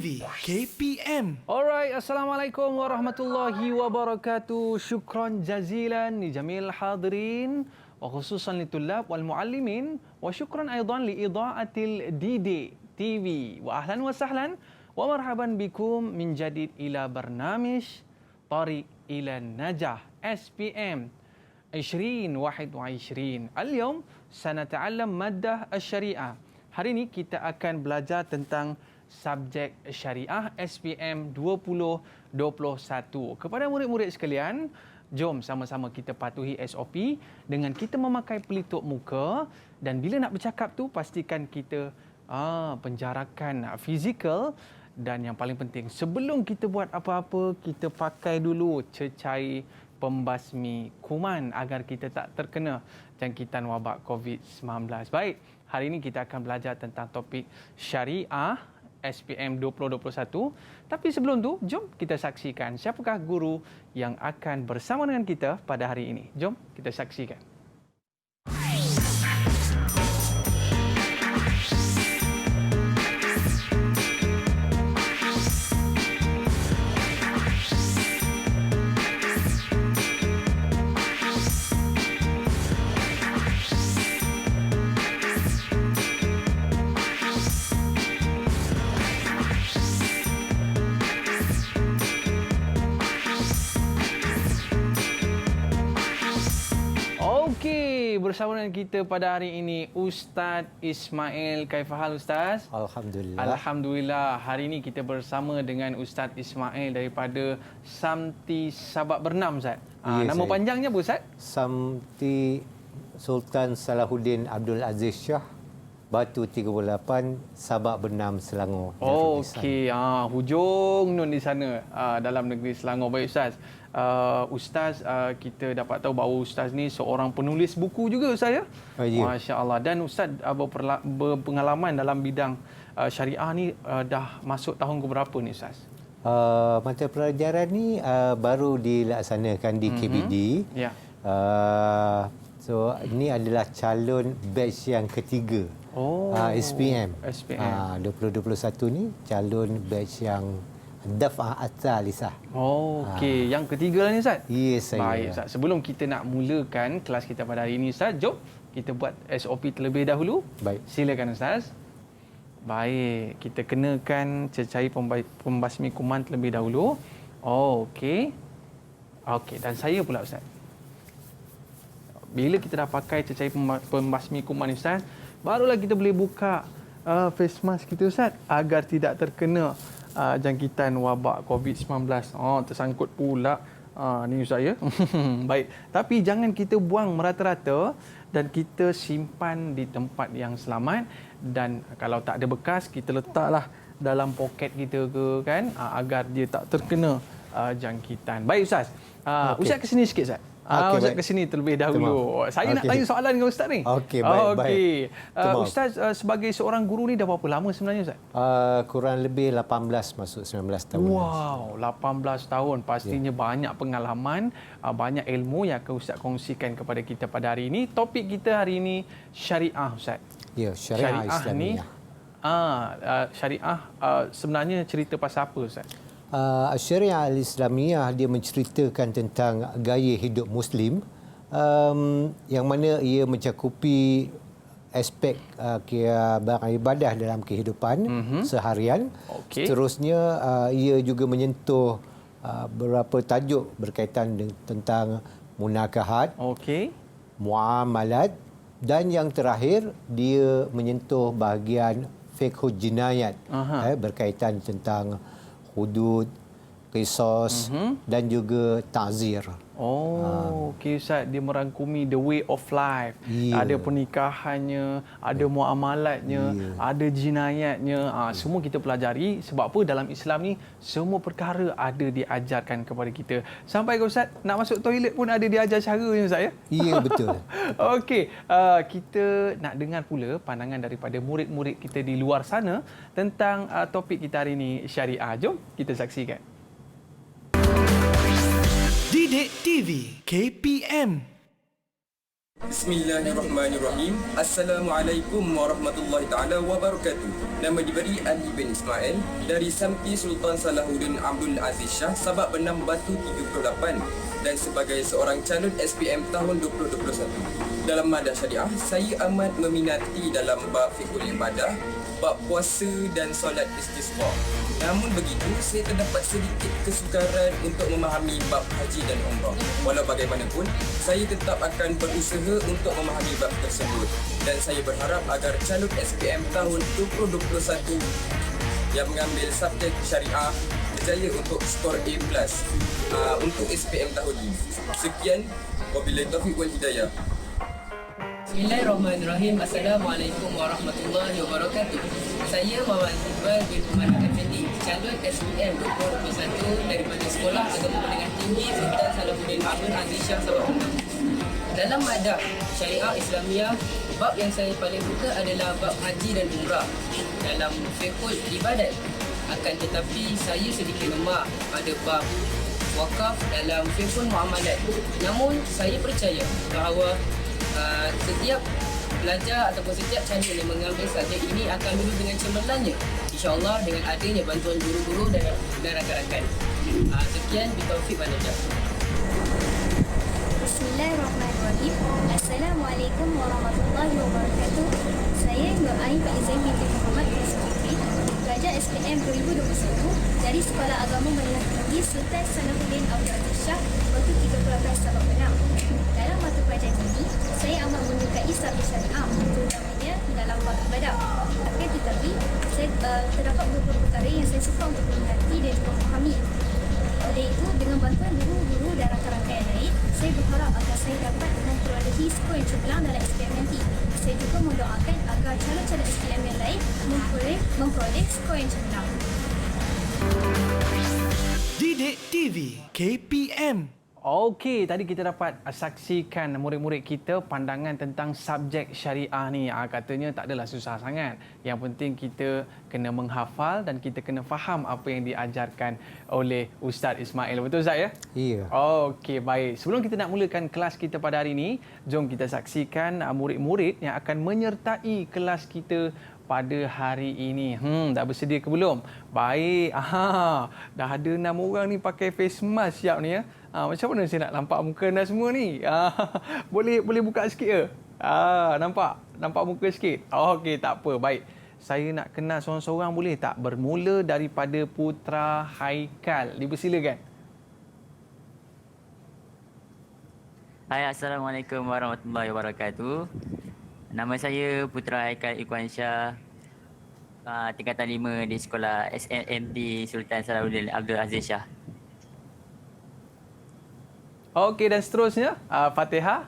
TV KPM. Alright, Assalamualaikum warahmatullahi wabarakatuh. Syukran jazilan li jamil hadirin wa khususan li tullab wal muallimin wa syukran aidan li idaatil DD TV. Wa ahlan wa sahlan wa marhaban bikum min jadid ila barnamij Tariq ila Najah SPM 2021. Al-yawm sanata'allam maddah asy-syariah. Hari ini kita akan belajar tentang subjek syariah SPM 2021. Kepada murid-murid sekalian, jom sama-sama kita patuhi SOP dengan kita memakai pelitup muka, dan bila nak bercakap tu pastikan kita penjarakan fizikal, dan yang paling penting sebelum kita buat apa-apa kita pakai dulu cecair pembasmi kuman agar kita tak terkena jangkitan wabak COVID-19. Baik, hari ini kita akan belajar tentang topik syariah SPM 2021. Tapi sebelum tu, jom kita saksikan siapakah guru yang akan bersama dengan kita pada hari ini. Jom kita saksikan. Bersama dengan kita pada hari ini Ustaz Ismail. Kaifahal Ustaz? Alhamdulillah. Alhamdulillah. Hari ini kita bersama dengan Ustaz Ismail daripada Samti Sabak Bernam, Ustaz. Nama panjangnya apa, Ustaz? Samti Sultan Salahuddin Abdul Aziz Shah, Batu 38, Sabak Bernam, Selangor. Okey, hujung nun di sana, dalam negeri Selangor. Baik Ustaz. Ustaz, kita dapat tahu bahawa Ustaz ni seorang penulis buku juga, Ustaz, ya? Ya. Masya-Allah. Dan Ustaz berpengalaman dalam bidang syariah ni dah masuk tahun keberapa ni, Ustaz? Mata pelajaran ni baru dilaksanakan di KBD. Ya. So ini adalah calon batch yang ketiga. SPM. 2021 ni calon batch yang Daf'ah At-Thalithah. Okey, yang ketiga lah ni, Ustaz? Yes, saya. Baik, Ustaz. Sebelum kita nak mulakan kelas kita pada hari ini, Ustaz, jom kita buat SOP terlebih dahulu. Baik. Silakan, Ustaz. Baik, kita kenakan cecair pembasmi kuman terlebih dahulu. Okey. Okey, dan saya pula, Ustaz. Bila kita dah pakai cecair pembasmi kuman ni, Ustaz, barulah kita boleh buka face mask kita, Ustaz, agar tidak terkena jangkitan wabak COVID-19. Tersangkut pula ni, Ustaz, ya. Baik, tapi jangan kita buang merata-rata dan kita simpan di tempat yang selamat, dan kalau tak ada bekas kita letaklah dalam poket kita ke, kan, agar dia tak terkena jangkitan. Baik, Ustaz. Ustaz ke sini sikit, Ustaz. Ustaz ke sini terlebih dahulu. Saya nak tanya soalan dengan Ustaz ni. Okey, baik. Ustaz, sebagai seorang guru ni dah berapa lama sebenarnya, Ustaz? Kurang lebih 18 masuk 19 tahun. Wow, 18 tahun. Pastinya banyak pengalaman, banyak ilmu yang akan Ustaz kongsikan kepada kita pada hari ini. Topik kita hari ini syariah, Ustaz. Ya, syariah Islamiah. Syariah sebenarnya cerita pasal apa, Ustaz? Syariah Al-Islamiyah dia menceritakan tentang gaya hidup Muslim, yang mana ia mencakupi aspek beribadah dalam kehidupan seharian. Seterusnya ia juga menyentuh beberapa tajuk berkaitan tentang munakahat, muamalat, dan yang terakhir dia menyentuh bahagian fiqh jinayat, berkaitan tentang hudud, qisas, dan juga ta'zir. Okey, Ustaz, dia merangkumi the way of life. Ada pernikahannya, ada muamalatnya, ada jinayatnya. Semua kita pelajari. Sebab apa? Dalam Islam ni semua perkara ada diajarkan kepada kita. Sampai ke, Ustaz, nak masuk toilet pun ada diajar caranya, Ustaz, ya? Ya, betul. Okey, kita nak dengar pula pandangan daripada murid-murid kita di luar sana tentang topik kita hari ini, syariah. Jom kita saksikan. Didik TV KPM. Bismillahirrahmanirrahim. Assalamualaikum warahmatullahi taala wabarakatuh. Nama diberi Ali bin Ismail dari Samti Sultan Salahuddin Abdul Aziz Shah, Sabak Benam Batu 38 dan sebagai seorang calon SPM tahun 2021. Dalam madah syariah, saya amat meminati dalam bab fiqhul ibadah, bab puasa dan solat istisqa. Namun begitu, saya terdapat sedikit kesukaran untuk memahami bab haji dan umrah. Walau bagaimanapun, saya tetap akan berusaha untuk memahami bab tersebut dan saya berharap agar calon SPM tahun 2021 yang mengambil subjek syariah berjaya untuk skor A+ untuk SPM tahun ini. Sekian, wabillahi taufiq wal hidayah. Bismillahirrahmanirrahim. Assalamualaikum warahmatullahi wabarakatuh. Saya Muhammad Iqbal bin Umar Effendi, calon SPM 2021 daripada Sekolah Agama Menengah Tinggi Sultan Salahuddin Abdul Aziz Shah, Sabak Benam. Dalam madah Syariah Islamiah, bab yang saya paling suka adalah bab haji dan umrah. Dalam fiqhul ibadat, akan tetapi saya sedikit lemah pada bab wakaf dalam fiqhul muamalat. Namun saya percaya bahawa setiap pelajar ataupun setiap calon yang mengambil subjek ini akan lulus dengan cemerlangnya, InsyaAllah, dengan adanya bantuan guru-guru dan rakan-rakan. Sekian, bitaufiq wal hidayah. Bismillahirrahmanirrahim. Assalamualaikum warahmatullahi wabarakatuh. Saya Nur Ain Faizal binti Muhammad Rizki, pelajar SPM 2021 dari Sekolah Agama Menengah Tinggi Sultan Salahuddin Abdul Aziz Shah, Batu 38 Sabak Benam. Dalam mata pelajaran ini, saya amat menyukai subjek syariah, terutamanya dalam bab ibadah. Akan tetapi, saya terdapat beberapa perkara yang saya suka untuk mengerti dan juga memahami. Oleh itu, dengan bantuan guru-guru dan rakan-rakan yang lain, saya berharap agar saya dapat memperolehi skor yang cemerlang dalam SPM nanti. Saya juga mendoakan agar calon-calon SPM yang lain memperoleh skor yang cemerlang. Didik TV KPM. Okey, tadi kita dapat saksikan murid-murid kita pandangan tentang subjek syariah ni. Katanya tak adalah susah sangat. Yang penting kita kena menghafal dan kita kena faham apa yang diajarkan oleh Ustaz Ismail. Betul Ustaz ya? Ya. Okey, baik. Sebelum kita nak mulakan kelas kita pada hari ini, jom kita saksikan murid-murid yang akan menyertai kelas kita pada hari ini. Dah bersedia ke belum? Baik. Dah ada 6 orang ni pakai face mask siap ni ya. Macam mana saya nak nampak muka anda semua ni? Boleh buka sikit ke? Nampak muka sikit? Okey, tak apa. Baik. Saya nak kenal seorang-seorang boleh tak? Bermula daripada Putra Haikal. Dipersilakan. Hai, Assalamualaikum warahmatullahi wabarakatuh. Nama saya Putra Haikal Ikhwan Shah, tingkatan 5 di Sekolah SMT Sultan Salahuddin Abdul Aziz Shah. Okey, dan seterusnya Fatihah.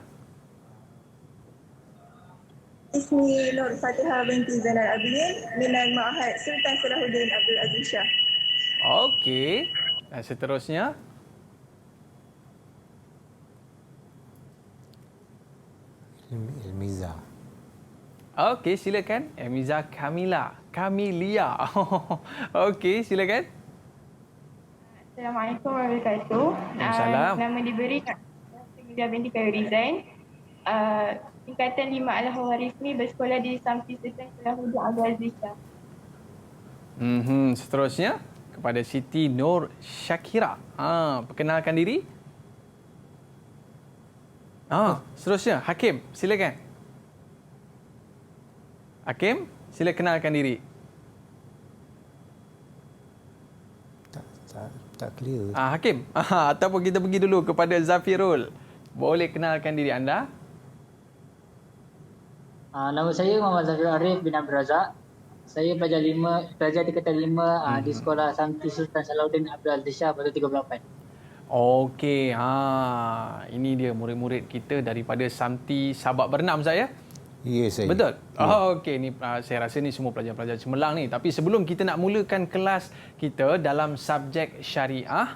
Ismi Nur Fatihah binti Zainal Abidin Minal Ma'had Sultan Salahuddin Abdul Aziz Shah. Okey, dan seterusnya Ilmiza. okey, silakan Emiza Kamilia. Okey, silakan. Assalamualaikum warahmatullahi wabarakatuh. Waalaikumsalam. Nama diberi Emilia binti Khairizan. Tingkatan 5 Al-Hawarizmi, bersekolah di Samti Sultan Salahuddin Abdul Aziz Shah. Seterusnya kepada Siti Nur Syakira. Perkenalkan diri. Seterusnya Hakim, silakan. Hakim, sila kenalkan diri. Tak clear. Hakim, ataupun kita pergi dulu kepada Zafirul. Boleh kenalkan diri anda? Nama saya Muhammad Zafir Arif bin Abdul Razak. Saya pelajar tingkatan 5 di Sekolah Samti Sultan Salahuddin Abdul Aziz Shah, Batu 38. Okey, ini dia murid-murid kita daripada Samti Sabak Bernam saya. Ya, saya. Betul? Ya. Okey, ni saya rasa ni semua pelajar-pelajar cemerlang ni. Tapi sebelum kita nak mulakan kelas kita dalam subjek syariah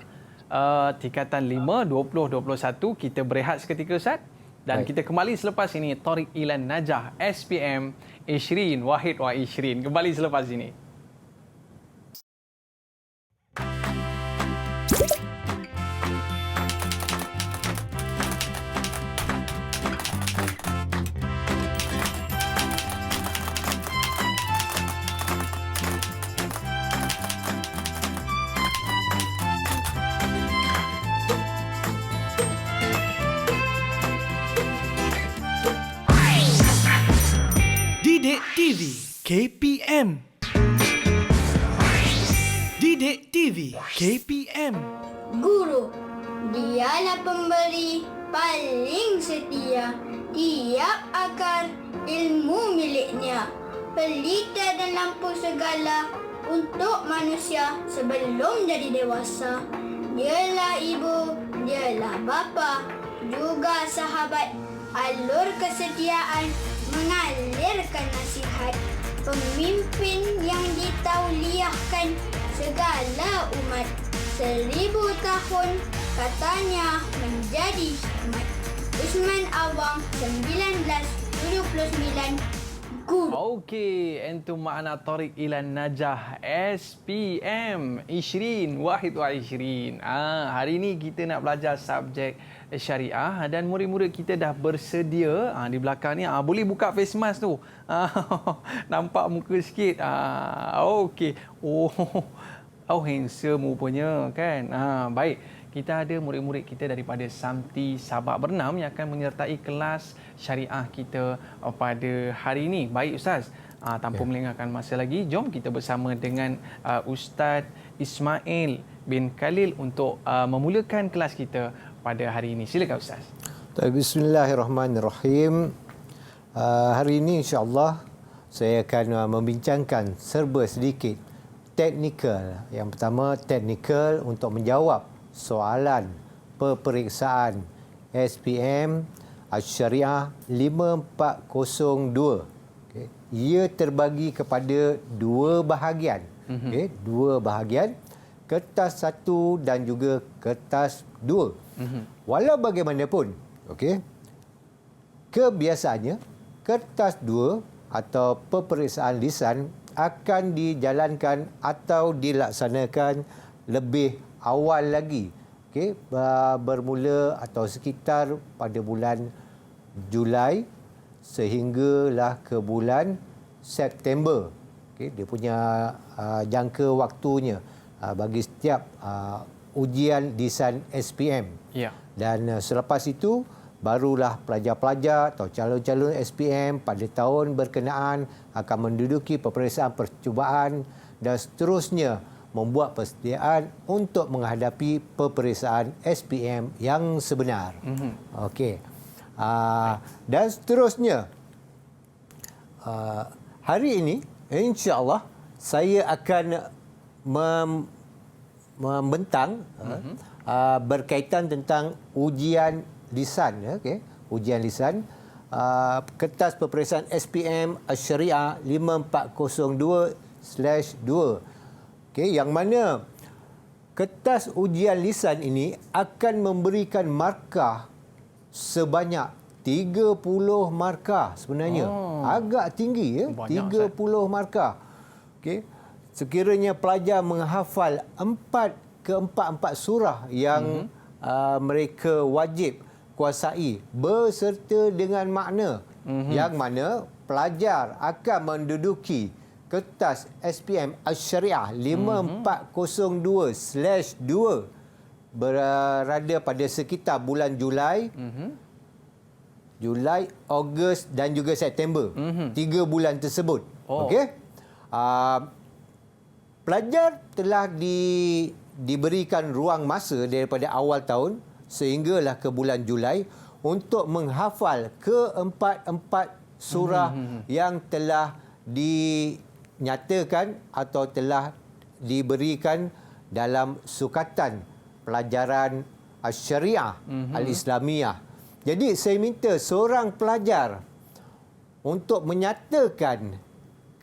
tingkatan 5 2021, kita berehat seketika Ustaz. Dan Baik. kita kembali selepas ini Tariq Ilan Najah SPM 20 Wahid wa 20. Kembali selepas ini. TV KPM. Didik TV KPM. Guru, dialah pemberi paling setia. Tiap akar ilmu miliknya. Pelita dan lampu segala untuk manusia sebelum jadi dewasa. Dialah ibu, dialah bapa, juga sahabat. Alur kesetiaan mengalirkan nasihat. Pemimpin yang ditauliahkan segala umat. 1000 tahun katanya menjadi hikmat. Usman Awang 1979. Guru. Okey, entum ma'ana tariq ila najah SPM 20 21. Hari ini kita nak belajar subjek syariah dan murid-murid kita dah bersedia di belakang ni. Boleh buka face mask tu. Nampak muka sikit. Okey. Oh handsome rupanya kan. Baik. Kita ada murid-murid kita daripada Samti Sabak Bernam yang akan menyertai kelas syariah kita pada hari ini. Baik Ustaz, tanpa melengahkan masa lagi, jom kita bersama dengan Ustaz Ismail bin Khalil untuk memulakan kelas kita pada hari ini. Silakan Ustaz. Bismillahirrahmanirrahim. Hari ini insya-Allah saya akan membincangkan serba sedikit teknikal. Yang pertama teknikal untuk menjawab soalan peperiksaan SPM Syariah 5402. Okay. Ia terbagi kepada dua bahagian. Okay. Dua bahagian, kertas 1 dan juga kertas 2. Walau bagaimanapun, okay, kebiasaannya kertas 2 atau peperiksaan lisan akan dijalankan atau dilaksanakan lebih awal lagi, okey, bermula atau sekitar pada bulan Julai sehinggalah ke bulan September. Okey, dia punya jangka waktunya bagi setiap ujian lisan SPM. Ya. Dan selepas itu barulah pelajar-pelajar atau calon-calon SPM pada tahun berkenaan akan menduduki peperiksaan percubaan dan seterusnya membuat persediaan untuk menghadapi peperiksaan SPM yang sebenar. Okey. Dan seterusnya, hari ini insya-Allah saya akan membentang berkaitan tentang ujian lisan. Okey. Ujian lisan. Kertas peperiksaan SPM Syariah 5402/2. Okay, yang mana kertas ujian lisan ini akan memberikan markah sebanyak 30 markah sebenarnya. Agak tinggi ya, 30 markah. Okey. Sekiranya pelajar menghafal 4 surah yang mereka wajib kuasai berserta dengan makna, yang mana pelajar akan menduduki kertas SPM Syariah 5402/2 berada pada sekitar bulan Julai, Ogos dan juga September. 3 bulan tersebut. Okey. Pelajar telah diberikan ruang masa daripada awal tahun sehinggalah ke bulan Julai untuk menghafal ke-4 surah yang telah dinyatakan atau telah diberikan dalam sukatan pelajaran Syariah Al-Islamiyah. Jadi saya minta seorang pelajar untuk menyatakan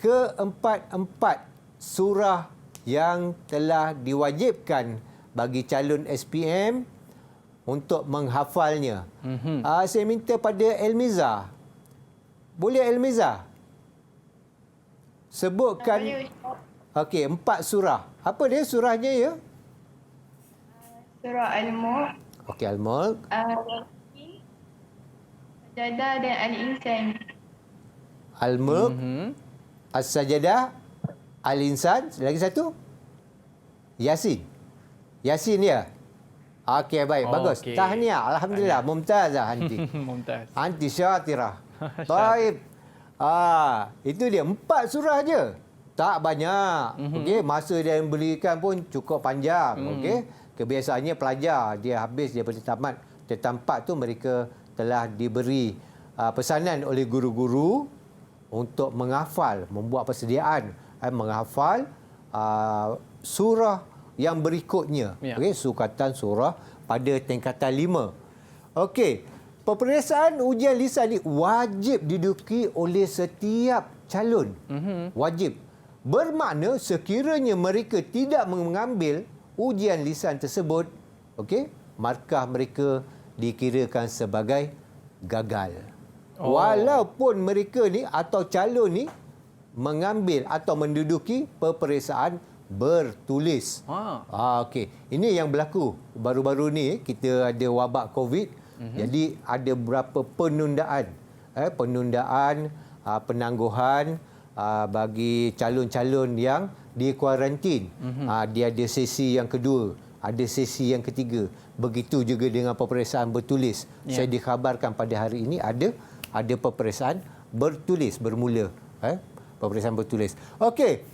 ke-4 surah yang telah diwajibkan bagi calon SPM untuk menghafalnya. Saya minta pada Elmiza. Boleh Elmiza? Sebutkan. Okey, 4 surah. Apa dia surahnya ya? Surah Al-Mulk. Okey, Al-Mulk. Sajadah dan Al-Insan. Al-Mulk, As-Sajadah, Al-Insan, lagi satu? Yasin. Yasin ya? Okey, baik. Bagus. Tahniah. Alhamdulillah. Mumtazah anti. Mumtaz. Anti syatirah. Baik. Itu dia 4 surah je. Tak banyak. Okey, masa dia berikan pun cukup panjang. Okey. Kebiasaannya pelajar dia habis daripada tamat tempat tu mereka telah diberi pesanan oleh guru-guru untuk menghafal, membuat persediaan menghafal surah yang berikutnya. Ya. Okey, sukatan surah pada tingkatan 5. Okey. Peperiksaan ujian lisan ini wajib diduduki oleh setiap calon. Wajib. Bermakna sekiranya mereka tidak mengambil ujian lisan tersebut, okey, markah mereka dikirakan sebagai gagal. Walaupun mereka ni atau calon ni mengambil atau menduduki peperiksaan bertulis. Okey. Ini yang berlaku baru-baru ni, kita ada wabak COVID. Jadi ada beberapa penundaan penangguhan bagi calon-calon yang dikuarantin. Dia ada sesi yang kedua, ada sesi yang ketiga. Begitu juga dengan peperiksaan bertulis. Saya dikhabarkan pada hari ini ada peperiksaan bertulis bermula. Peperiksaan bertulis. Okey.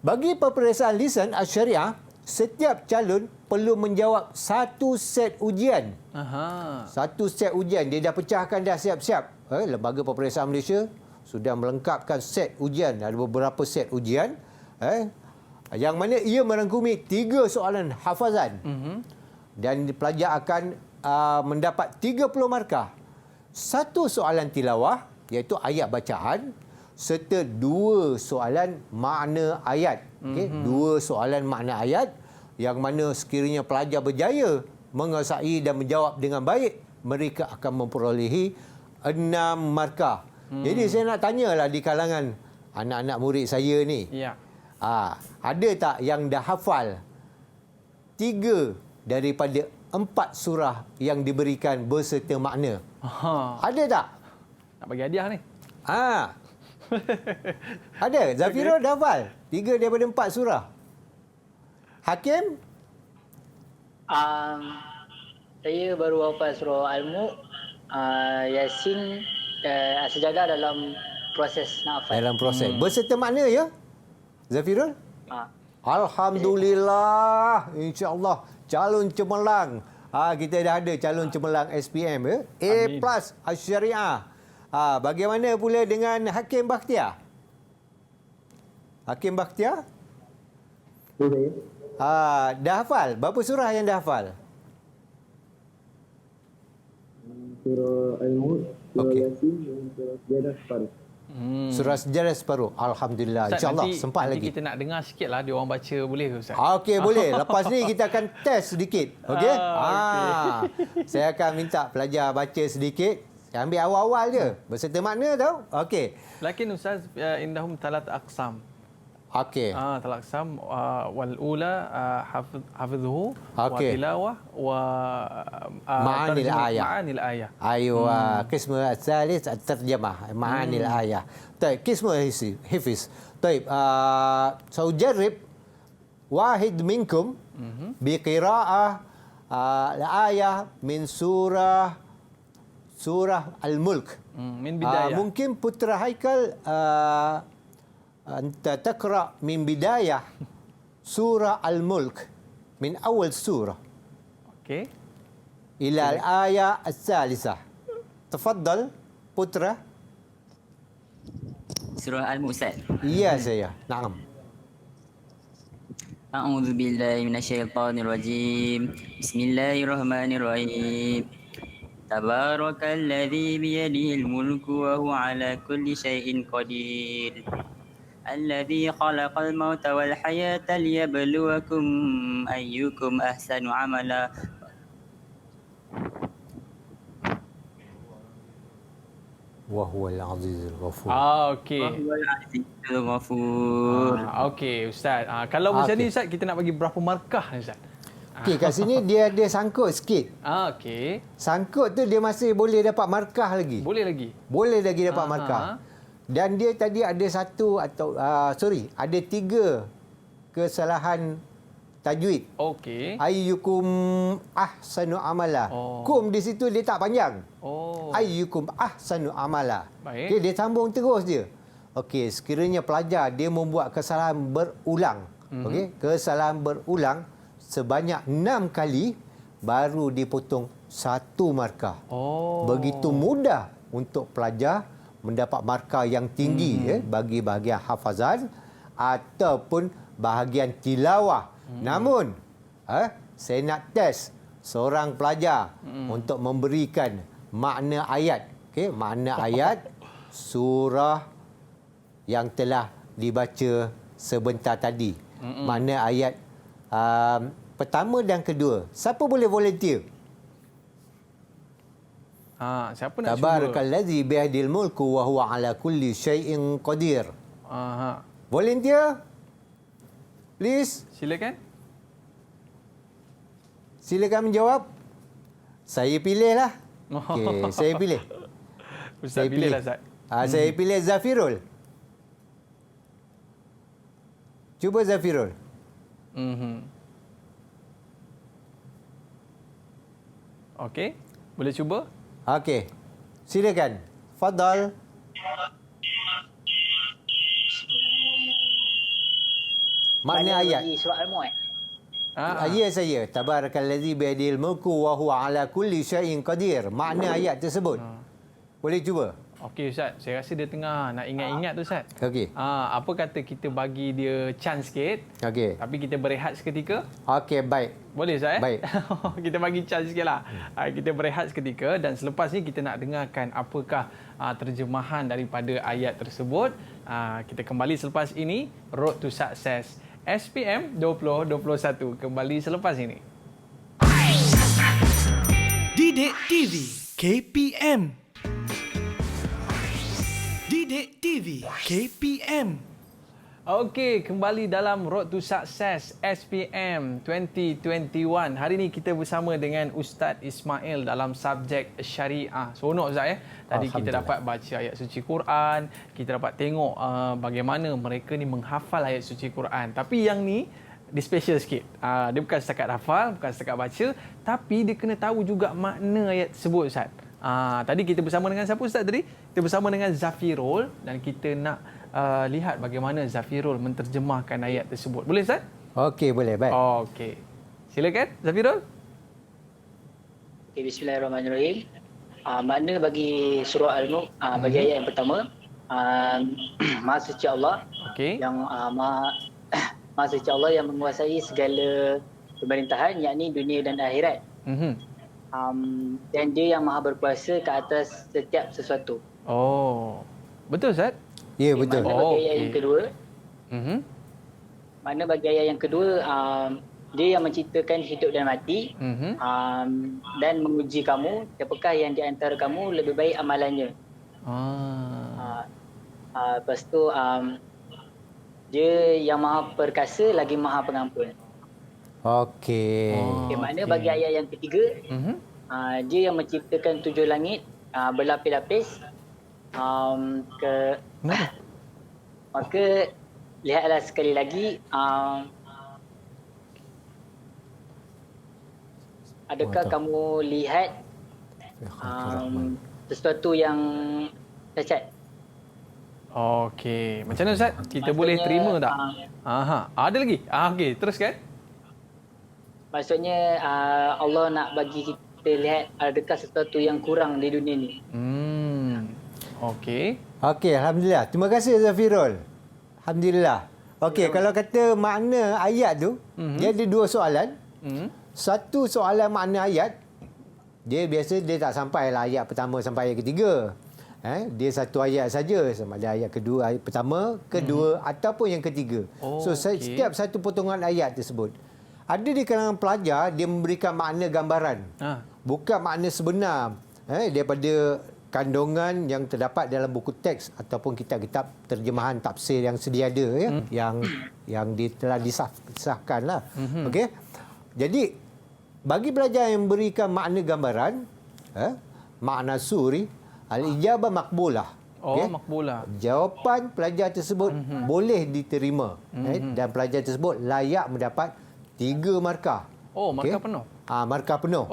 Bagi peperiksaan lisan Asy-Syariah, setiap calon perlu menjawab 1 set ujian. Satu set ujian. Dia dah pecahkan dah siap-siap. Lembaga Peperiksaan Malaysia sudah melengkapkan set ujian. Ada beberapa set ujian. Yang mana ia merangkumi 3 soalan hafazan. Dan pelajar akan mendapat 30 markah. 1 soalan tilawah, iaitu ayat bacaan, serta 2 soalan makna ayat. Okay? 2 soalan makna ayat yang mana sekiranya pelajar berjaya menguasai dan menjawab dengan baik, mereka akan memperolehi 6 markah. Jadi saya nak tanyalah di kalangan anak-anak murid saya ni. Ada tak yang dah hafal 3 daripada 4 surah yang diberikan berserta makna? Ada tak? Nak bagi hadiah ni. Ada. Zafirul dah hafal 3 daripada 4 surah. Hakim? Saya baru hafal surah Al-Mulk, Yasin, As-Sajadah dalam proses nak hafal. Dalam proses. Berserta makna ya? Zafirul? Alhamdulillah. InsyaAllah. Calon cemerlang. Kita dah ada calon cemerlang SPM ya. A+ Asy-Syariah. Bagaimana pula dengan Hakim Bakhtiar? Hakim Bakhtiar? Dah hafal? Berapa surah yang dah hafal? Surah Al-Mulk, Surah Yasin dan Surah Sajadah separuh. Surah Sajadah separuh. Alhamdulillah. InsyaAllah sempat lagi. Nanti kita nak dengar sikit lah dia orang baca, boleh ke Ustaz? Okey, boleh. Lepas ni kita akan test sedikit. Okey? Saya akan minta pelajar baca sedikit. Ambil awal-awal je. Berserta makna tau. Okey. Lakin Ustaz, indahum talat aqsam. Okey. Talat aqsam wal ula hafidhuhu wa Okey. tilawah wa Ma'anil ayah. Ma'anil ayah. Aywa. Qism al-thalith at-tarjamah. Ma'anil ayah. Baik, qism hifiz. Baik, saujarib wahid minkum biqira'ah al-ayah min surah Al-Mulk. Min bidayah. Mungkin Putra Haikal anta taqra min bidayah surah Al-Mulk min awal surah. Okey. Ila al-ayah al-thalithah. Tafaddal Putra. Surah Al-Mulk Ustaz. Ya saya. Naam. A'udzu billahi minasyaitonir rajim. Bismillahirrahmanirrahim. Tabarakalladzi biyadihil mulku wa huwa ala kulli syai'in qadir. Alladzi khalaqal mauta wal hayata liyabluwakum ayyukum ahsanu amala. Wa huwal azizul ghafur. Okey. Wa huwal azizul ghafur. Okey Ustaz. Kalau macam ni Ustaz, kita nak bagi berapa markah Ustaz? Okey, kat sini dia ada sangkut sikit. Okey. Sangkut tu dia masih boleh dapat markah lagi. Boleh lagi? Boleh lagi dapat markah. Dan dia tadi ada ada 3 kesalahan tajwid. Okey. Ayyukum ahsanu amala. Kum di situ dia tak panjang. Ayyukum ahsanu amala. Baik. Okay, dia sambung terus dia. Okey, sekiranya pelajar dia membuat kesalahan berulang, okey, kesalahan berulang sebanyak 6 kali baru dipotong 1 markah. Begitu mudah untuk pelajar mendapat markah yang tinggi bagi bahagian hafazan ataupun bahagian tilawah. Namun, saya nak test seorang pelajar untuk memberikan makna ayat. Okey, makna ayat surah yang telah dibaca sebentar tadi. Makna ayat pertama dan kedua. Siapa boleh volunteer? Siapa nak cuba? Tabarakallazi biyadil mulku wa huwa ala kulli syai'in qadir. Volunteer? Please. Silakan menjawab. Saya pilihlah. Okey, saya pilih. Ustaz pilihlah, Ustaz. Saya pilih Zafirul. Cuba Zafirul. Okey, boleh cuba? Okey. Silakan. Fadal. Makna ayat. Surah Al-Mulk. Ya saya. Tabarakallazi biyadil mulku wa huwa ala kulli syai'in qadir. Makna ayat tersebut. Boleh cuba? Okey Ustaz, saya rasa dia tengah nak ingat-ingat tu Ustaz. Okey. Apa kata kita bagi dia chance sikit. Okey. Tapi kita berehat seketika. Okey, baik. Boleh Ustaz? Baik. Kita bagi chance sikitlah. Kita berehat seketika dan selepas ni kita nak dengarkan apakah terjemahan daripada ayat tersebut. Kita kembali selepas ini. Road to Success SPM 2021 kembali selepas ini. Didik TV KPM. Didik TV KPM. Okey, kembali dalam Road to Success SPM 2021. Hari ini kita bersama dengan Ustaz Ismail dalam subjek syariah. Seronok Ustaz ya. Tadi kita dapat baca ayat suci Quran, kita dapat tengok bagaimana mereka ni menghafal ayat suci Quran. Tapi yang ni dia special sikit. Dia bukan setakat hafal, bukan setakat baca, tapi dia kena tahu juga makna ayat tersebut Ustaz. Tadi kita bersama dengan siapa Ustaz tadi? Kita bersama dengan Zafirul dan kita nak lihat bagaimana Zafirul menterjemahkan ayat tersebut. Boleh Ustaz? Okey, boleh. Baik. Okey. Silakan Zafirul. Okay, bismillahirrahmanirrahim. Makna bagi surah Al-Mulk, bagi ayat yang pertama, Maha Suci Allah. Okey. Yang Maha Suci Allah yang menguasai segala pemerintahan, yakni dunia dan akhirat. Dan dia yang maha berkuasa ke atas setiap sesuatu. Betul Ustaz? Ya, betul. Makna bagi ayat yang kedua, makna bagi ayat yang kedua, dia yang menciptakan hidup dan mati, dan menguji kamu, siapakah yang di antara kamu lebih baik amalannya. Lepas tu, dia yang maha perkasa lagi maha pengampun. Okey. Makna bagi ayat yang ketiga, dia yang menciptakan 7 langit berlapis-lapis. Maka lihatlah sekali lagi, adakah kamu lihat sesuatu yang cacat? Okey, macam mana Ustaz? Kita boleh terima tak? Ada lagi? Okey, teruskan. Maksudnya Allah nak bagi kita lihat adakah sesuatu yang kurang di dunia ni. Okey. Okey, alhamdulillah. Terima kasih Zafirul. Alhamdulillah. Okey, kalau kata makna ayat tu, dia ada 2 soalan. Satu soalan makna ayat, dia biasa dia tak sampai lah ayat pertama sampai ayat ketiga. Dia satu ayat saja, sama ada ayat kedua, ayat pertama, kedua ataupun yang ketiga. Setiap satu potongan ayat tersebut ada di kalangan pelajar, dia memberikan makna gambaran. Bukan makna sebenar daripada kandungan yang terdapat dalam buku teks ataupun kitab-kitab terjemahan tafsir yang sedia ada yang telah disahkan lah. Okey. Jadi bagi pelajar yang memberikan makna gambaran, makna suri, al-ijabah makbulah. Makbulah. Jawapan pelajar tersebut boleh diterima, dan pelajar tersebut layak mendapat 3 markah. Markah penuh. Markah penuh.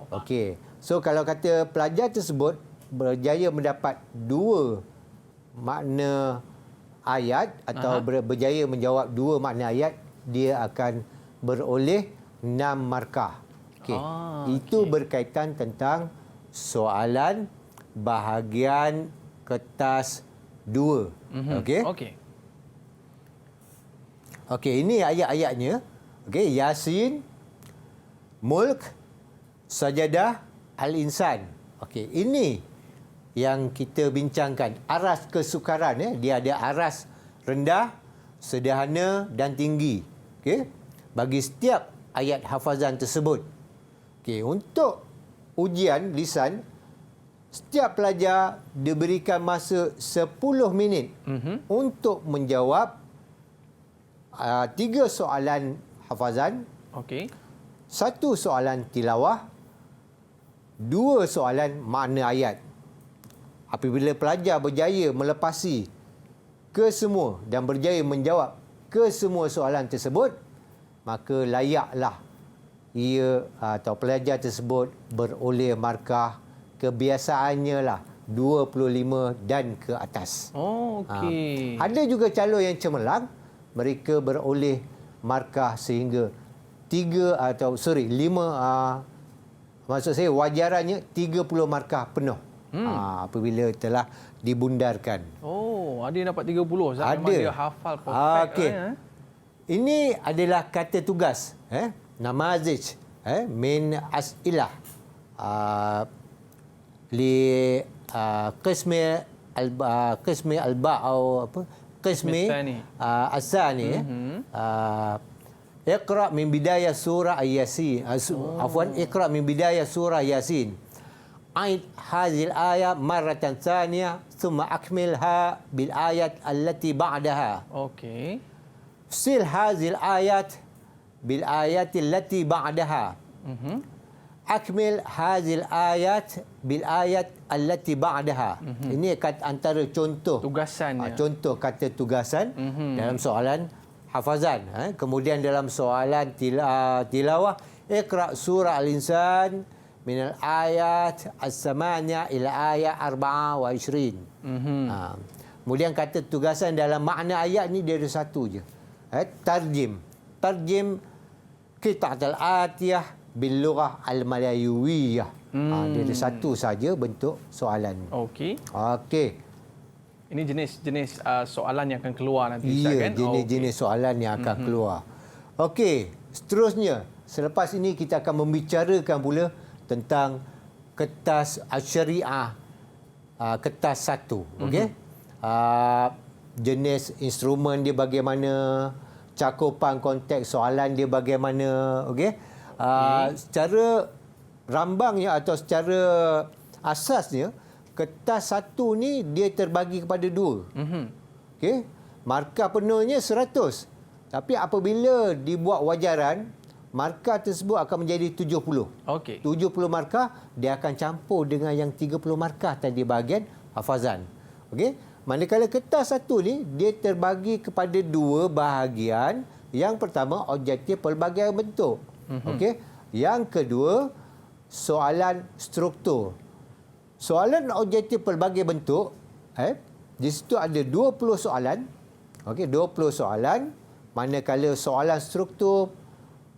Okey. So kalau kata pelajar tersebut berjaya mendapat 2 makna ayat atau berjaya menjawab 2 makna ayat, dia akan beroleh 6 markah. Okey. Itu berkaitan tentang soalan bahagian kertas 2. Okey. Okey. Okey, ini ayat-ayatnya. Okey, Yasin, Mulk, Sajadah, Al-Insan. Okey, ini yang kita bincangkan. Aras kesukaran, dia ada aras rendah, sederhana dan tinggi. Okey, bagi setiap ayat hafazan tersebut. Okey, untuk ujian lisan, setiap pelajar diberikan masa 10 minit untuk menjawab 3 soalan hafazan, Okey. 1 soalan tilawah, 2 soalan makna ayat. Apabila pelajar berjaya melepasi kesemua dan berjaya menjawab kesemua soalan tersebut, maka layaklah ia atau pelajar tersebut beroleh markah kebiasaannya lah 25 dan ke atas. Oh, okey. Ada juga calon yang cemerlang, mereka beroleh markah sehingga 5, maksud saya wajarannya 30 markah penuh. Apabila telah dibundarkan. Oh, ada yang dapat 30. Memang Ada. dia hafal perfect. Okey. Ini adalah kata tugas, namazij, min as'ilah li qismi alba atau apa? Qismi asani. Iqra min bidayah surah Yasin. Afwan, iqra min bidayah surah Yasin. Aid hadhil ayat marratan thaniyah thumma akmilha bil ayat allati ba'daha. Okey. Sil hadhil ayat bil ayat allati ba'daha. Akmil hadhil ayat bil ayat allati ba'daha. Ini antara contoh tugasannya. Contoh kata tugasan dalam soalan hafazan. Kemudian dalam soalan tilawah, iqra surah Al-Insan min al-ayat as-samaniya ila ayat 24. Kemudian kata tugasan dalam makna ayat ni dia ada satu je. Tarjim qita'at al-atiyah bil lughah al-malayuwiyah. Dia ada satu saja bentuk soalan. Okey. Okey. Ini jenis-jenis soalan yang akan keluar nanti, Ustaz, Ya, kan? jenis-jenis soalan yang akan keluar. Okey, seterusnya, selepas ini kita akan membicarakan pula tentang kertas syariah, kertas 1. Okey? Jenis instrumen dia bagaimana, cakupan konteks soalan dia bagaimana. Okey? Secara rambangnya atau secara asasnya, kertas 1 ni dia terbagi kepada 2. Okey? Markah penuhnya 100. Tapi apabila dibuat wajaran, markah tersebut akan menjadi 70. Okey. 70 markah dia akan campur dengan yang 30 markah tadi bahagian hafazan. Okey? Manakala kertas 1 ni dia terbagi kepada 2 bahagian. Yang pertama objektif pelbagai bentuk. Okey? Yang kedua soalan struktur. Soalan objektif pelbagai bentuk, di situ ada 20 soalan. Okey, 20 soalan. Manakala soalan struktur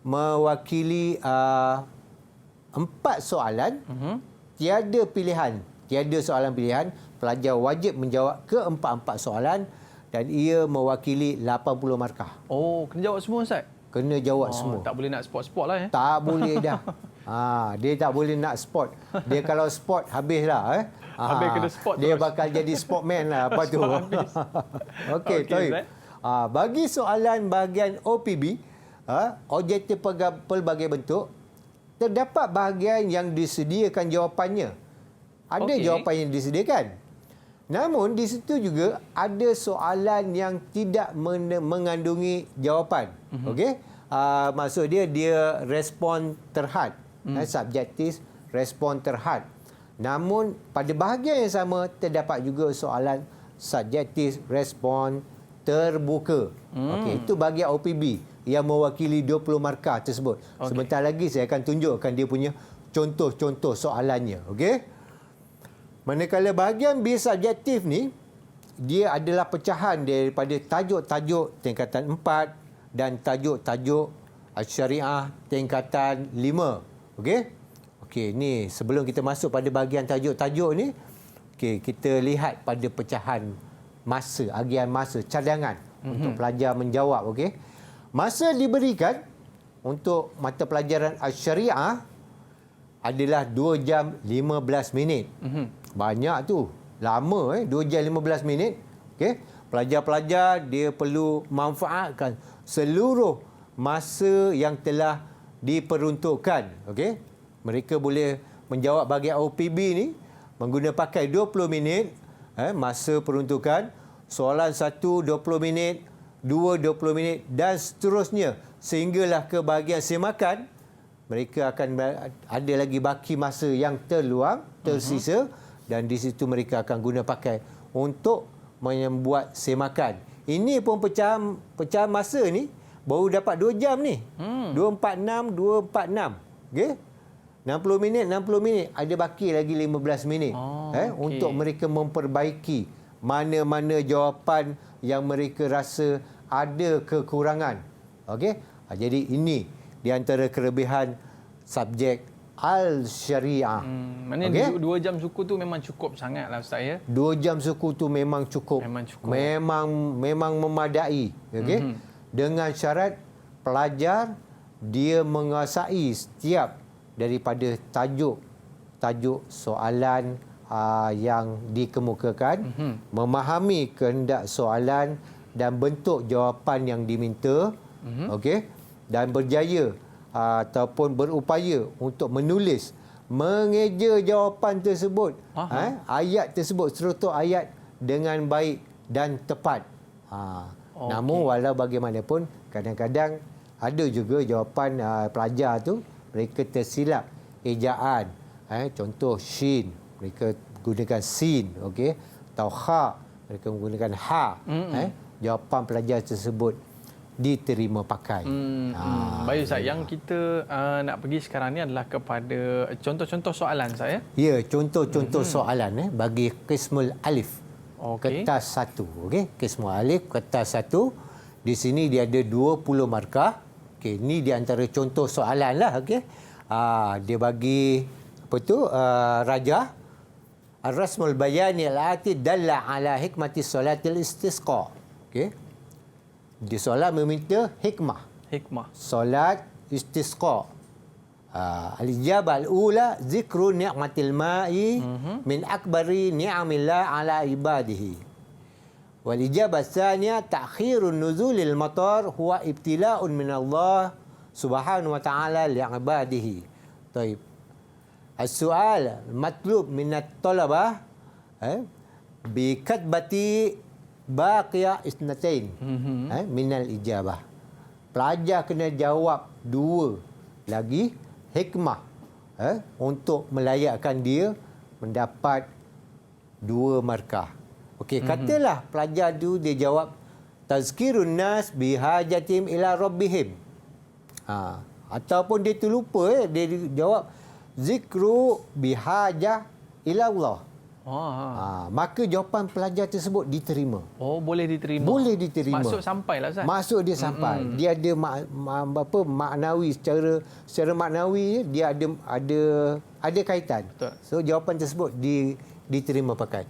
mewakili 4 soalan, tiada pilihan, tiada soalan pilihan. Pelajar wajib menjawab ke-4 soalan dan ia mewakili 80 markah. Oh, kena jawab semua, Ustaz? Kena jawab semua. Tak boleh nak sport-sport lah, Tak boleh dah. Dia tak boleh nak sport. Dia kalau sport habislah. Habis kena sport dia terus. bakal jadi sportman lah apa tu. Okey, Ustaz. bagi soalan bahagian OPB, objektif pelbagai bentuk, terdapat bahagian yang disediakan jawapannya. Ada jawapan yang disediakan. Namun di situ juga ada soalan yang tidak mengandungi jawapan. Okey? Maksud dia respon terhad. Subjektif, respon terhad. Namun pada bahagian yang sama terdapat juga soalan subjektif, respon terbuka. Okey, itu bahagian OPB yang mewakili 20 markah tersebut. Sebentar lagi saya akan tunjukkan dia punya contoh-contoh soalannya. Okey? Manakala bahagian B subjektif ni, dia adalah pecahan daripada tajuk-tajuk tingkatan 4 dan tajuk-tajuk syariah tingkatan 5. Okey, ni sebelum kita masuk pada bahagian tajuk-tajuk ni, kita lihat pada pecahan masa, agian masa cadangan untuk pelajar menjawab. Masa diberikan untuk mata pelajaran syariah adalah 2 jam 15 minit. Banyak tu. Lama 2 jam 15 minit. Pelajar-pelajar dia perlu manfaatkan seluruh masa yang telah diperuntukkan. Mereka boleh menjawab bahagian OPB ni menggunakan pakai 20 minit masa peruntukan, soalan 1 20 minit, 2 20 minit dan seterusnya sehinggalah ke bahagian semakan. Mereka akan ada lagi baki masa yang terluang, tersisa dan di situ mereka akan guna pakai untuk membuat semakan. Ini pun pecahan masa ni baru dapat 2 jam ni. 246, 246. 60 minit, ada baki lagi 15 minit untuk mereka memperbaiki mana-mana jawapan yang mereka rasa ada kekurangan. Jadi ini di antara kelebihan subjek Al-Syariah. Maknanya 2 jam suku tu memang cukup sangat lah Ustaz ya? 2 jam suku tu memang cukup. Memang memadai. Dengan syarat pelajar dia menguasai setiap daripada tajuk soalan yang dikemukakan, memahami kehendak soalan dan bentuk jawapan yang diminta, dan berjaya ataupun berupaya untuk menulis, mengeja jawapan tersebut, ayat tersebut, struktur ayat dengan baik dan tepat. Namun walau bagaimanapun kadang-kadang ada juga jawapan pelajar tu mereka tersilap ejaan. Contoh shin, mereka gunakan sin, atau ha, mereka menggunakan ha. Jawapan pelajar tersebut diterima pakai. Baik Ustaz, yang kita nak pergi sekarang ni adalah kepada contoh-contoh soalan saya. Ya, contoh-contoh soalan bagi Qismul Alif. Kertas 1. Qismul Alif kertas 1. Di sini dia ada 20 markah. Ini di antara contoh soalan lah. Dia bagi apa tu? Raja. Ar-rasmul bayani al-ati dalla ala hikmati salatil istisqa. Di soalan meminta hikmah. Solat istisqa. Al-ijabah al-ula zikru ni'matil ma'i min akbari ni'amillah ala ibadihi. Wal-ijabah tsaniya ta'khirun nuzulil matar huwa ibtila'un min Allah subhanahu wa ta'ala li'ibadihi. Baik. As-su'al matlub minat talabah bi katbati baqiyah isnatain minal ijabah. Pelajar kena jawab 2 lagi hikmah untuk melayakkan dia mendapat 2 markah. Katalah pelajar tu dia jawab tazkirun nas bihajatim ila rabbihim. Ataupun dia terlupa dia jawab zikru bihajah ila Allah. Maka jawapan pelajar tersebut diterima. Boleh diterima. Boleh diterima. Masuk sampailah Ustaz. Masuk dia sampai. Dia ada maknawi secara maknawi dia ada kaitan. Betul. So jawapan tersebut diterima pakai.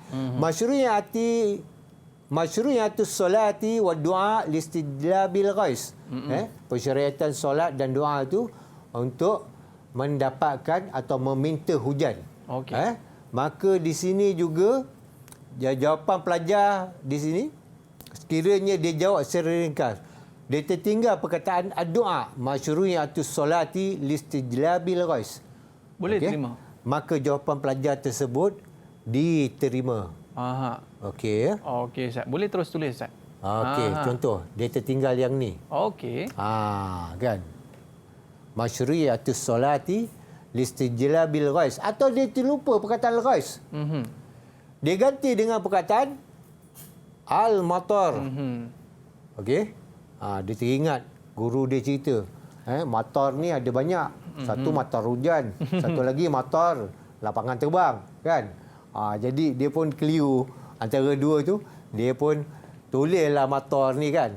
Masyru'iyatus solati wa du'a listidlabil ghais. Persyariatan solat dan doa itu untuk mendapatkan atau meminta hujan. Maka di sini juga jawapan pelajar di sini sekiranya dia jawab secara ringkas, dia tertinggal perkataan doa masyru'iyatus solati listidlabil ghais. Boleh terima. Maka jawapan pelajar tersebut diterima. Okey. Ustaz. Boleh terus tulis Ustaz. Contoh dia tertinggal yang ni. Kan. Masyru'iyatus solati listijlabil ghais, atau dia terlupa perkataan ghais. Dia ganti dengan perkataan al-matar. Dia teringat guru dia cerita, matar ni ada banyak. Satu matar hujan, satu lagi matar lapangan terbang, kan? Jadi dia pun keliru antara 2 tu. dia pun tulislah motor ni kan.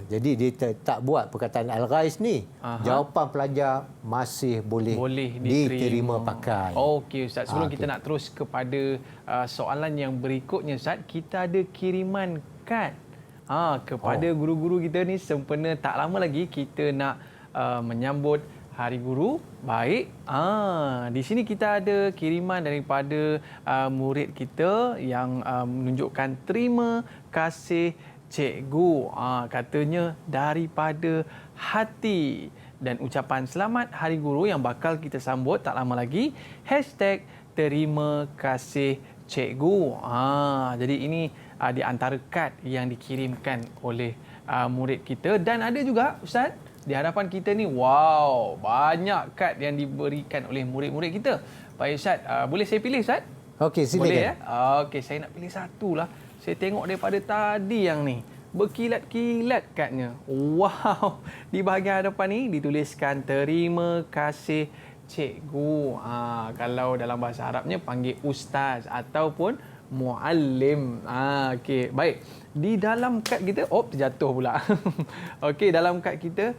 Jadi dia tak buat perkataan al-ghais ni. Jawapan pelajar masih boleh diterima pakai. Okey Ustaz, sebelum kita nak terus kepada soalan yang berikutnya Ustaz, kita ada kiriman kad kepada guru-guru kita ni. Sempena tak lama lagi kita nak menyambut Hari Guru. Baik. Di sini kita ada kiriman daripada murid kita yang menunjukkan terima kasih cikgu. Katanya daripada hati, dan ucapan selamat Hari Guru yang bakal kita sambut tak lama lagi. #terima kasih cikgu. Jadi ini di antara kad yang dikirimkan oleh murid kita. Dan ada juga Ustaz, di hadapan kita ni, wow, banyak kad yang diberikan oleh murid-murid kita. Baik Ustaz, boleh saya pilih Ustaz? Okey, silakan. Boleh ya? Okey, saya nak pilih satu lah. Saya tengok daripada tadi yang ni, berkilat-kilat kadnya. Wow, di bahagian hadapan ni dituliskan terima kasih cikgu. Kalau dalam bahasa Arabnya panggil ustaz ataupun muallim. Okey, baik. Di dalam kad kita, terjatuh pula. Okey, dalam kad kita,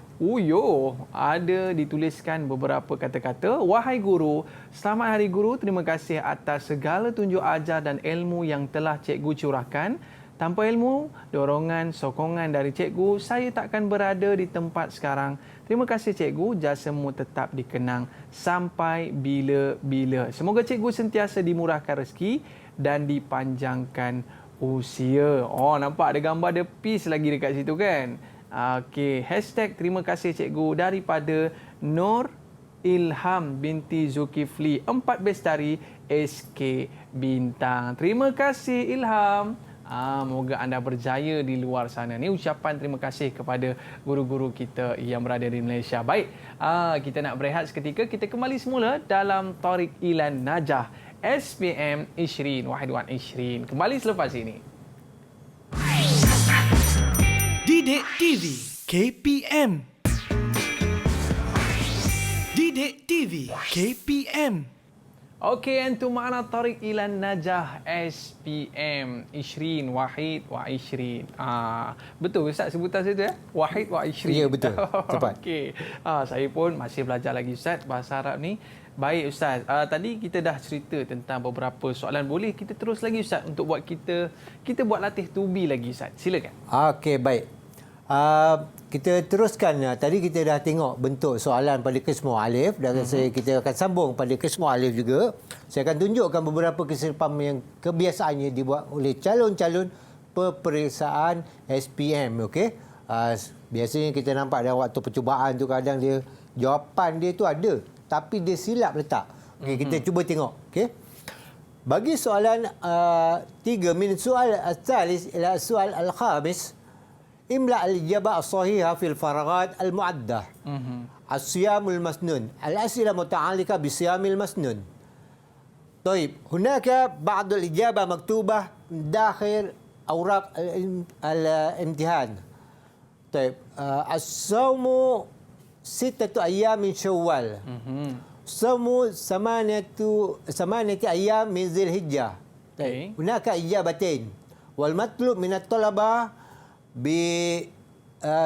ada dituliskan beberapa kata-kata. Wahai guru, selamat Hari Guru. Terima kasih atas segala tunjuk ajar dan ilmu yang telah cikgu curahkan. Tanpa ilmu, dorongan, sokongan dari cikgu, saya takkan berada di tempat sekarang. Terima kasih cikgu, jasamu tetap dikenang sampai bila-bila. Semoga cikgu sentiasa dimurahkan rezeki dan dipanjangkan usia. Nampak ada gambar ada peace lagi dekat situ kan? Okey, #terima kasih cikgu daripada Nur Ilham binti Zulkifli 4 Bestari SK Bintang. Terima kasih Ilham. Moga anda berjaya di luar sana. Ni ucapan terima kasih kepada guru-guru kita yang berada di Malaysia. Baik, kita nak berehat seketika. Kita kembali semula dalam Tariq Ilan Najah SPM 2021. Kembali selepas ini. Didik TV KPM. Didik TV KPM. Okey, antum ma'ana Tariq Ilan Najah SPM 2021. Betul Ustaz sebutan saya tu ya? Wahid wa 20. Ya, betul. Tepat. Okey. Saya pun masih belajar lagi Ustaz bahasa Arab ni. Baik Ustaz, tadi kita dah cerita tentang beberapa soalan. Boleh kita terus lagi Ustaz untuk buat kita buat latih tubi lagi Ustaz. Silakan. Okey, baik. Kita teruskan. Tadi kita dah tengok bentuk soalan pada kesemua alif dan kita akan sambung pada kesemua alif juga. Saya akan tunjukkan beberapa kesilapan yang kebiasaannya dibuat oleh calon-calon peperiksaan SPM. Okey. Biasanya kita nampak dalam waktu percubaan tu kadang dia jawapan dia tu ada tapi dia silap letak. Okey, kita cuba tengok. Okey. Bagi soalan 3 min soal al-thalis ila soal al-khamis, imla al-ijabah as-sahihah fil faraghat al-mu'addah. As-siyamul masnun. Al-as'ila muta'alliqa bi-siyamil masnun. طيب هناك بعض الإجابة مكتوبة داخل أوراق الامتحان. طيب الصوم 6 أيام من شوال. صوم 8 أيام من ذي الحجة. طيب هناك إجابتين والمطلوب من الطلبة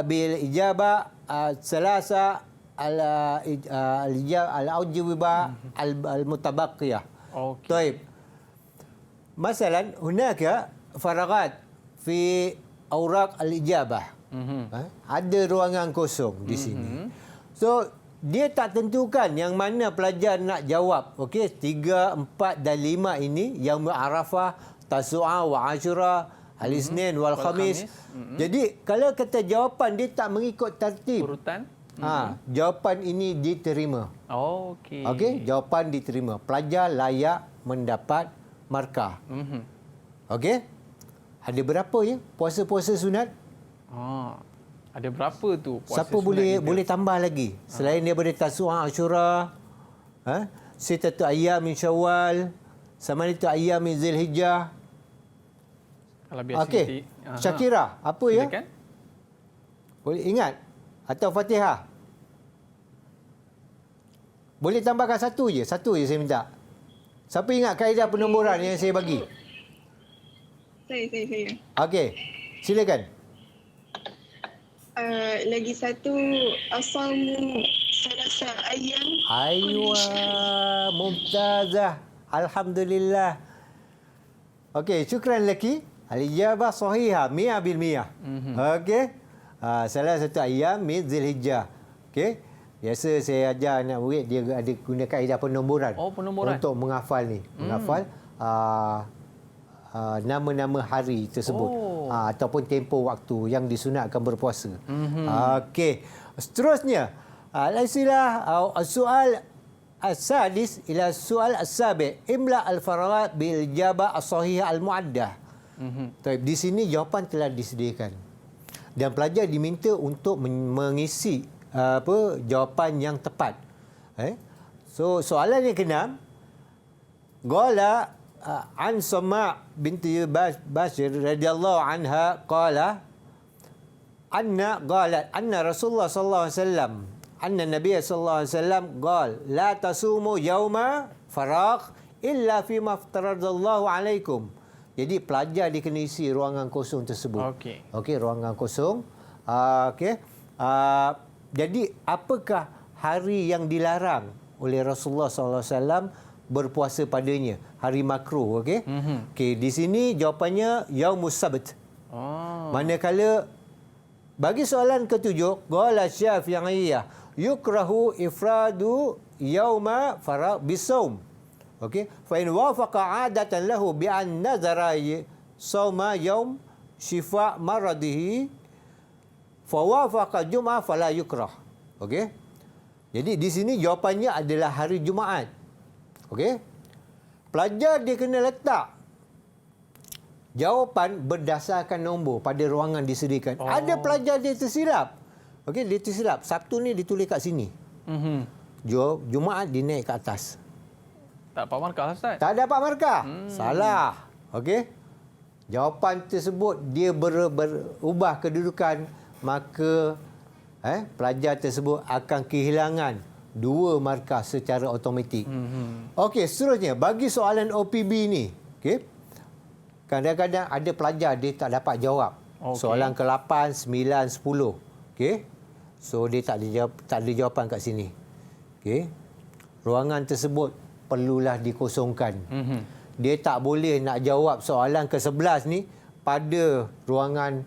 بالإجابة ثلاثة الأجوبة المتبقية. طيب مثلا هناك فراغات في أوراق الإجابة. Ada ruangan kosong di sini. So dia tak tentukan yang mana pelajar nak jawab. Okey, 3, 4 dan 5 ini yang Arafah, Tasu'a wa Ashura, Al-Isnin wal Khamis. Jadi kalau kata jawapan dia tak mengikut tertib urutan, jawapan ini diterima. Okey. Okey, jawapan diterima. Pelajar layak mendapat markah. Okey? Ada berapa ya puasa-puasa sunat? Ada berapa tu puasa Siapa boleh tambah lagi? Selain daripada Tasu'a, Ashura, 6 ayyam min Syawal, 8 ayyam min Zulhijjah. Kalau biasa Okey. Syakira, apa ya? Silakan. Boleh ingat? Atau Fatihah? Boleh tambahkan satu je saya minta. Siapa ingat kaedah penomboran yang saya bagi? Saya. Okey. Silakan. Lagi satu, asalmu salasa ayam. Aywa, mumtazah. Alhamdulillah. Okey, syukran laki. Al-ijabah sahihah, 100%. Okey. Salah satu ayam min Zulhijjah. Okey. Biasa saya ajar anak murid dia ada guna kaedah penomboran. Oh, penomboran. Untuk menghafal ni. Menghafal nama-nama hari tersebut. Ataupun tempoh waktu yang disunatkan berpuasa. Okey. Seterusnya, al-asilah soal as-sadis ila soal as-sabi' imla al-faragat bil ijabah as-sahihah al-muaddah. Di sini jawapan telah disediakan. Dan pelajar diminta untuk mengisi jawapan yang tepat. So soalan yang keenam, qala an Sama' binti Bashir radhiyallahu anha qala anna Rasulullah sallallahu alaihi wasallam anna Nabiy sallallahu alaihi wasallam qala la tasumu yauma faragh illa fi ma aftaradallahu alaikum. Jadi pelajar dia kena isi ruangan kosong tersebut. Okey, ruangan kosong. Jadi apakah hari yang dilarang oleh Rasulullah sallallahu alaihi wasallam berpuasa padanya? Hari makruh, okey? Okey, di sini jawapannya yaumus sabt. Manakala bagi soalan ketujuh, qala Syafi'iyah yukrahu ifradu yauma faragh bisaum. Okey, fa in wafaqa 'adatan lahu bi an nazara sauma yaum shifa maradihi fa wafaqa jum'ah fala yukrah. Okey. Jadi di sini jawapannya adalah hari Jumaat. Okey. Pelajar dia kena letak jawapan berdasarkan nombor pada ruangan disediakan. Ada pelajar dia tersilap. Okey, dia tersilap. Sabtu ni ditulis kat sini. Jumaat dinaik ke atas. Tak dapat markah, Ustaz? Tak dapat markah. Salah. Okey. Jawapan tersebut dia berubah kedudukan, maka pelajar tersebut akan kehilangan 2 markah secara automatik. Okey, seterusnya bagi soalan OPB ni, okey. Kadang-kadang ada pelajar dia tak dapat jawab. Soalan ke-8, 9, 10. Okey. So dia tak ada jawapan kat sini. Okey. Ruangan tersebut perlulah dikosongkan. Dia tak boleh nak jawab soalan ke-11 ni pada ruangan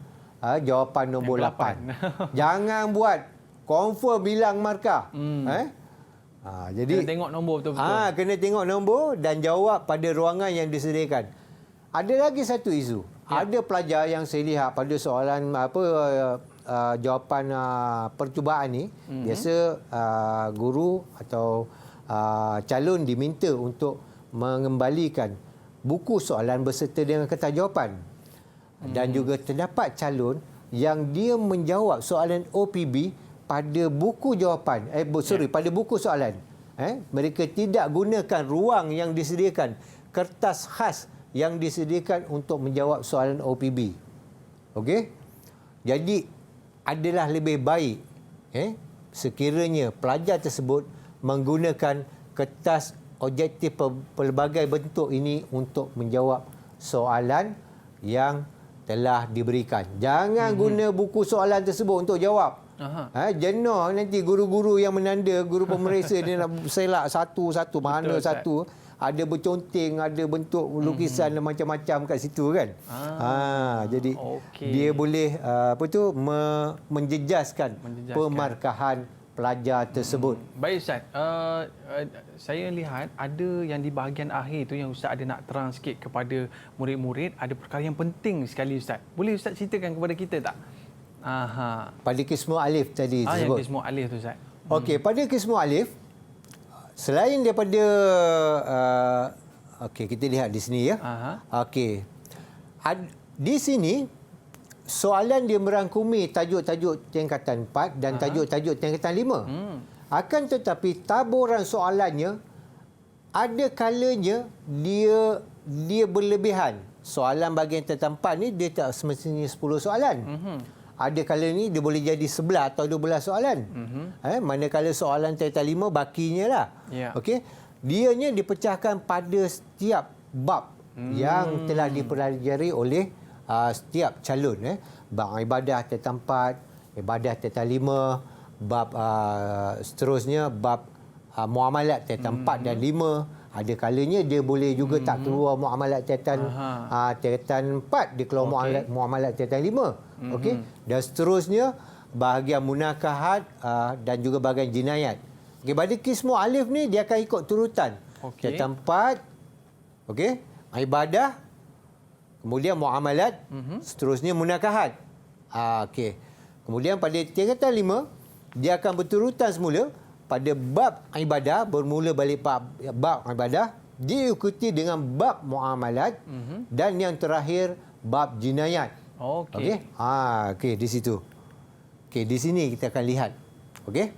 jawapan nombor 8. Jangan buat confirm bilang markah. Jadi kena tengok nombor betul-betul. Kena tengok nombor dan jawab pada ruangan yang disediakan. Ada lagi satu isu. Ada pelajar yang saya lihat pada soalan jawapan percubaan ni, biasa guru atau calon diminta untuk mengembalikan buku soalan berserta dengan kertas jawapan. Dan juga terdapat calon yang dia menjawab soalan OPB pada buku jawapan, pada buku soalan. Mereka tidak gunakan ruang yang disediakan, kertas khas yang disediakan untuk menjawab soalan OPB. Okey? Jadi adalah lebih baik sekiranya pelajar tersebut menggunakan kertas objektif pelbagai bentuk ini untuk menjawab soalan yang telah diberikan. Jangan guna buku soalan tersebut untuk jawab. Jenuh nanti guru-guru yang menanda, guru pemeriksa dia nak selak satu-satu, mana satu. Ada berconteng, ada bentuk lukisan dan macam-macam kat situ kan. Jadi dia boleh menjejaskan pemarkahan pelajar tersebut. Baik Ustaz, saya lihat ada yang di bahagian akhir tu yang Ustaz ada nak terang sikit kepada murid-murid, ada perkara yang penting sekali Ustaz. Boleh Ustaz ceritakan kepada kita tak? Pada kismu alif tadi tersebut. Yang kismu alif tu Ustaz. Okey, pada kismu alif, selain daripada kita lihat di sini ya. Okey. Di sini soalan dia merangkumi tajuk-tajuk tingkatan 4 dan tajuk-tajuk tingkatan 5. Akan tetapi taburan soalannya ada kalanya dia berlebihan. Soalan bahagian tingkatan 4 ni dia tak semestinya 10 soalan. Ada kala ni dia boleh jadi 11 atau 12 soalan. Manakala soalan tingkatan 5 bakinya lah. Okey. Dianya dipecahkan pada setiap bab yang telah dipelajari oleh setiap calon. Bab ibadah tentang 4, ibadah tentang 5, bab seterusnya bab muamalat tentang 4 dan 5. Ada kalanya dia boleh juga tak keluar muamalat tentang 4, dia keluar muamalat tentang 5. Okey. Dan seterusnya bahagian munakahat dan juga bahagian jinayat. Okey, pada kismu alif ni dia akan ikut turutan. Tentang 4, okey, ibadah, kemudian muamalat, seterusnya munakahat. Okey. Kemudian pada tingkatan 5 dia akan berturutan semula. Pada bab ibadah, bermula balik bab ibadah, diikuti dengan bab muamalat, dan yang terakhir bab jinayat. Okey. Okey, di situ. Okey, di sini kita akan lihat. Okey.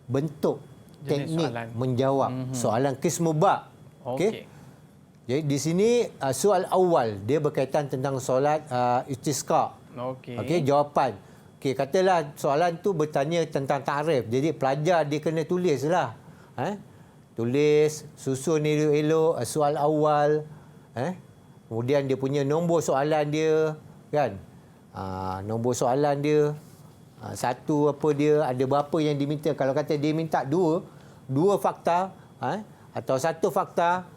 Bentuk jenis teknik soalan menjawab soalan qismu bab. Okey. Jadi di sini soal awal dia berkaitan tentang solat istisqa. Okey, jawapan. Okey, katalah soalan tu bertanya tentang takrif. Jadi pelajar dia kena tulislah. Tulis, susun elok-elok soal awal. Kemudian dia punya nombor soalan dia, kan? Nombor soalan dia. Satu apa dia, ada berapa yang diminta. Kalau kata dia minta dua fakta, atau satu fakta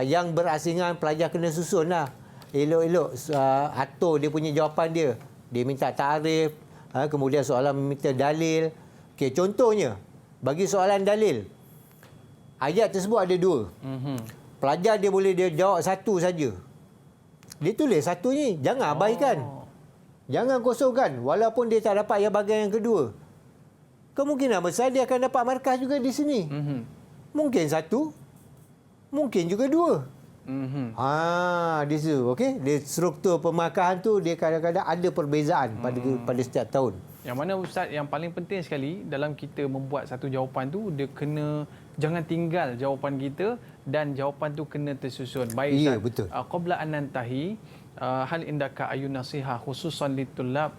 yang berasingan, pelajar kena susunlah. Elok-elok atur dia punya jawapan dia. Dia minta takrif. Kemudian soalan meminta dalil. Okey, contohnya bagi soalan dalil, ayat tersebut ada 2. Pelajar dia boleh dia jawab satu saja. Dia tulis satu ni, jangan abaikan. Jangan kosongkan walaupun dia tak dapat yang bahagian yang kedua. Kemungkinan besar dia akan dapat markah juga di sini. Mungkin satu, mungkin juga 2. Di situ, okey. Di struktur pemarkahan tu dia kadang-kadang ada perbezaan pada setiap tahun. Yang mana Ustaz, yang paling penting sekali dalam kita membuat satu jawapan tu, dia kena jangan tinggal jawapan kita dan jawapan tu kena tersusun. Baik Ustaz. Ya, betul. Qabla an nantahi, hal indaka ayun nasiha khususan litulab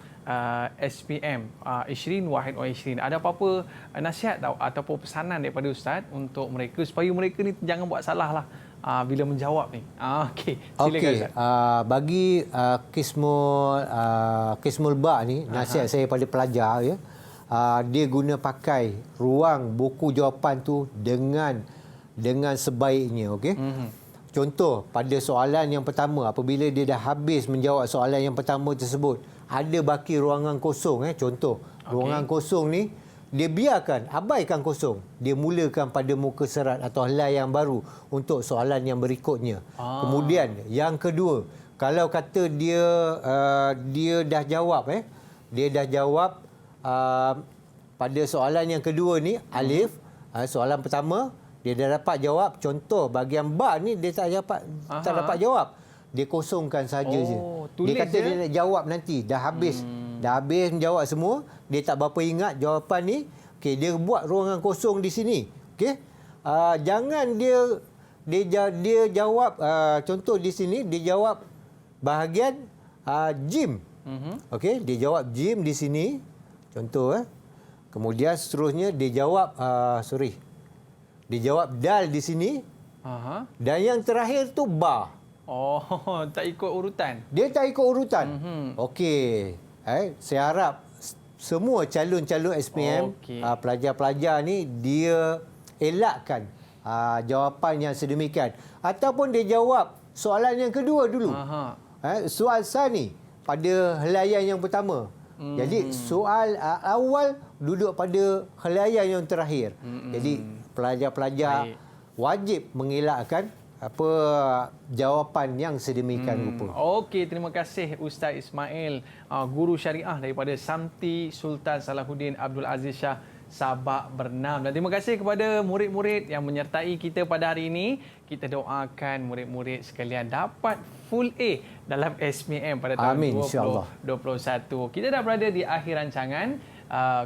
SPM 2021. Ada apa-apa nasihat ataupun pesanan daripada Ustaz untuk mereka supaya mereka ni jangan buat salah lah bila menjawab ni. Okey, silakan Ustaz. Bagi Qismul Ba ni, nasihat saya pada pelajar, ya, dia guna pakai ruang buku jawapan tu dengan sebaiknya, okey. Contoh, pada soalan yang pertama, apabila dia dah habis menjawab soalan yang pertama tersebut, ada baki ruangan kosong, contoh, ruangan kosong ni dia biarkan, abaikan kosong. Dia mulakan pada muka serat atau helai yang baru untuk soalan yang berikutnya. Kemudian yang kedua, kalau kata dia dah jawab, dia dah jawab pada soalan yang kedua ni, alif, soalan pertama dia dah dapat jawab. Contoh bahagian ba ni dia tak dapat jawab. Dia kosongkan saja je. Dia kata dia nak jawab nanti, dah habis menjawab semua, dia tak berapa ingat jawapan ni. Okey, dia buat ruangan kosong di sini. Okey. Jangan dia jawab, contoh di sini dia jawab bahagian jim. Okey, dia jawab jim di sini. Contoh kemudian seterusnya dia jawab dia jawab dal di sini. Dan yang terakhir tu ba. Tak ikut urutan. Dia tak ikut urutan. Okey. Saya harap semua calon-calon SPM, pelajar-pelajar ni dia elakkan jawapan yang sedemikian. Ataupun dia jawab soalan yang kedua dulu. Soal sani pada helaian yang pertama. Jadi soal awal duduk pada helaian yang terakhir. Jadi pelajar-pelajar wajib mengelakkan jawapan yang sedemikian rupa. Okey, terima kasih Ustaz Ismail, guru syariah daripada Samti Sultan Salahuddin Abdul Aziz Shah Sabak Bernam. Dan terima kasih kepada murid-murid yang menyertai kita pada hari ini. Kita doakan murid-murid sekalian dapat full A dalam SPM pada tahun 2021. Kita dah berada di akhir rancangan.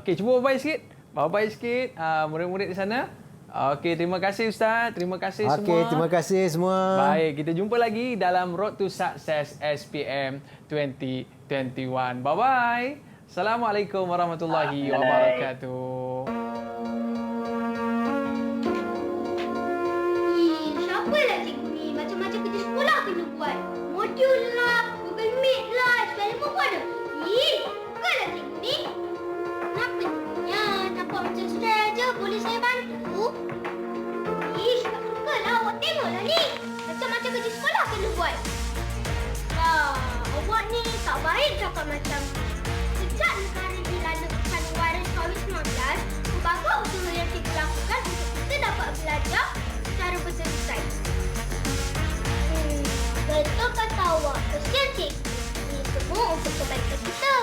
Okey, cuba bye-bye sikit. Bye-bye sikit murid-murid di sana. Okey, terima kasih Ustaz. Terima kasih semua. Okey, terima kasih semua. Baik, kita jumpa lagi dalam Road to Success SPM 2021. Bye-bye. Assalamualaikum warahmatullahi wabarakatuh. Siapa lah cikgu ni? Macam-macam kerja Jun lah, Google Meet lah. SPM pun ada. Bukanlah cikgu ni. Kenapa ni? Nampak macam stres je. Boleh saya bantu? Sukalah awak tengoklah ni. Macam-macam kerja sekolah kena buat. Awak ni tak baik cakap macam sejak negara dilalukan virus COVID-19, pelbagai usaha yang kita lakukan untuk kita dapat belajar secara betul-betul. Betul kata awak, kesian cikgu. Ini semua untuk kebaikan kita.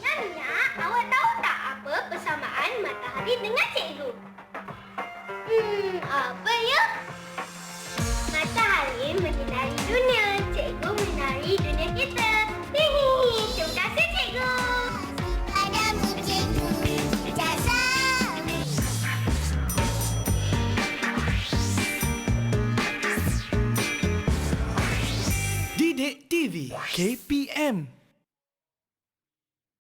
Nyonya, awak tahu tak apa persamaan matahari dengan cikgu? Apa ya? Matahari menyinari dunia, cikgu menyinari dunia kita. Terima kasih cikgu. Padamu cikgu, jasa. Didik TV KPM